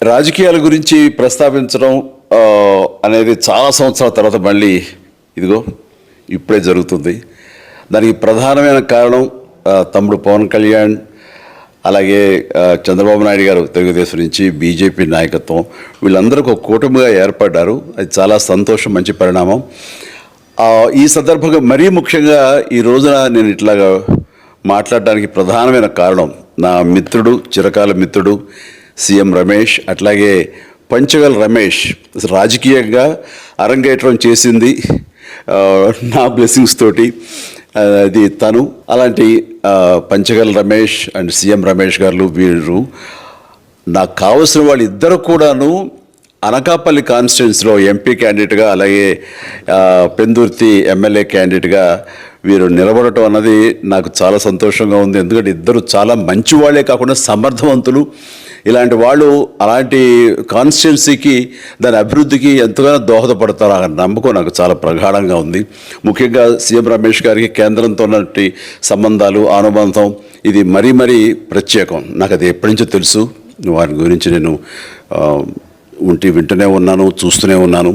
రాజకీయాల గురించి ప్రస్తావించడం అనేది చాలా సంవత్సరాల తర్వాత మళ్ళీ ఇదిగో ఇప్పుడే జరుగుతుంది. దానికి ప్రధానమైన కారణం తమ్ముడు పవన్ కళ్యాణ్, అలాగే చంద్రబాబు నాయుడు గారు తెలుగుదేశం నుంచి, బీజేపీ నాయకత్వం వీళ్ళందరికీ ఒక కూటమిగా ఏర్పడ్డారు. అది చాలా సంతోషం, మంచి పరిణామం. ఈ సందర్భంగా మరీ ముఖ్యంగా ఈ రోజున నేను ఇట్లాగా మాట్లాడడానికి ప్రధానమైన కారణం నా మిత్రుడు, చిరకాల మిత్రుడు సీఎం రమేష్, అట్లాగే పంచగల్ రమేష్ రాజకీయంగా అరంగేట్రం చేసింది నా బ్లెస్సింగ్స్ తోటి. అది తను. అలాంటి పంచగల్ రమేష్ అండ్ సీఎం రమేష్ గారు వీరు నాకు కావలసిన వాళ్ళు ఇద్దరు కూడాను అనకాపల్లి కాన్స్టిట్యున్సీలో ఎంపీ క్యాండిడేట్గా, అలాగే పెందుర్తి ఎమ్మెల్యే క్యాండిడేట్గా వీరు నిలబడటం అన్నది నాకు చాలా సంతోషంగా ఉంది. ఎందుకంటే ఇద్దరు చాలా మంచి వాళ్ళే కాకుండా సమర్థవంతులు. ఇలాంటి వాళ్ళు అలాంటి కాన్స్టిట్యున్సీకి, దాని అభివృద్ధికి ఎంతగానో దోహదపడతారు అనే నమ్మకం నాకు చాలా ప్రగాఢంగా ఉంది. ముఖ్యంగా సీఎం రమేష్ గారికి కేంద్రంతో ఉన్నటువంటి సంబంధాలు, అనుబంధం ఇది మరీ మరీ ప్రత్యేకం. నాకు అది ఎప్పటి నుంచో తెలుసు. వారి గురించి నేను వింటూనే ఉన్నాను, చూస్తూనే ఉన్నాను.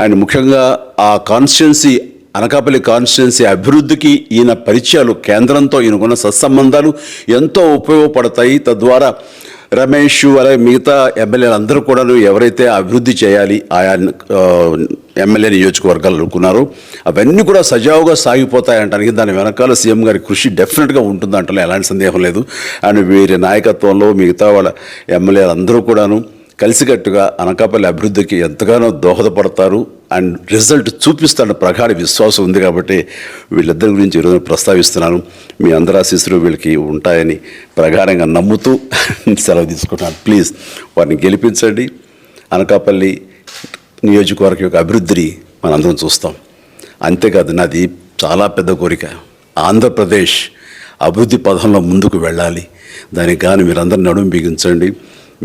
అండ్ ముఖ్యంగా ఆ కాన్స్టిట్యున్సీ, అనకాపల్లి కాన్స్టిట్యున్సీ అభివృద్ధికి ఈయన పరిచయాలు, కేంద్రంతో ఈయనకున్న సత్సంబంధాలు ఎంతో ఉపయోగపడతాయి. తద్వారా రమేష్ అలాగే మిగతా ఎమ్మెల్యేలు అందరూ కూడా ఎవరైతే అభివృద్ధి చేయాలి ఆయా ఎమ్మెల్యే నియోజకవర్గాలు అనుకున్నారో అవన్నీ కూడా సజావుగా సాగిపోతాయంటానికి దాని వెనకాల సీఎం గారి కృషి డెఫినెట్గా ఉంటుందంటే ఎలాంటి సందేహం లేదు. అండ్ వీరి నాయకత్వంలో మిగతా వాళ్ళ ఎమ్మెల్యేలు అందరూ కూడాను కలిసికట్టుగా అనకాపల్లి అభివృద్ధికి ఎంతగానో దోహదపడతారు అండ్ రిజల్ట్ చూపిస్తాడని ప్రగాఢ విశ్వాసం ఉంది. కాబట్టి వీళ్ళిద్దరి గురించి ఈరోజు ప్రస్తావిస్తున్నాను. మీ అందరి ఆశీస్సులు వీళ్ళకి ఉంటాయని ప్రగాఢంగా నమ్ముతూ సెలవు తీసుకుంటాను. ప్లీజ్ వారిని గెలిపించండి. అనకాపల్లి నియోజకవర్గం యొక్క అభివృద్ధిని మనందరం చూస్తాం. అంతేకాదు, నాది చాలా పెద్ద కోరిక, ఆంధ్రప్రదేశ్ అభివృద్ధి పథంలో ముందుకు వెళ్ళాలి. దానికి కానీ మీరందరూ నడుము బిగించండి.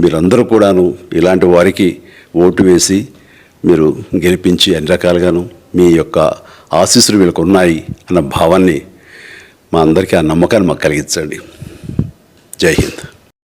మీరందరూ కూడాను ఇలాంటి వారికి ఓటు వేసి మీరు గెలిపించి అన్ని రకాలుగాను మీ యొక్క ఆశీస్సులు వీళ్ళకు ఉన్నాయి అన్న భావాన్ని మా అందరికీ, ఆ నమ్మకాన్ని మాకు కలిగించండి. జై హింద్.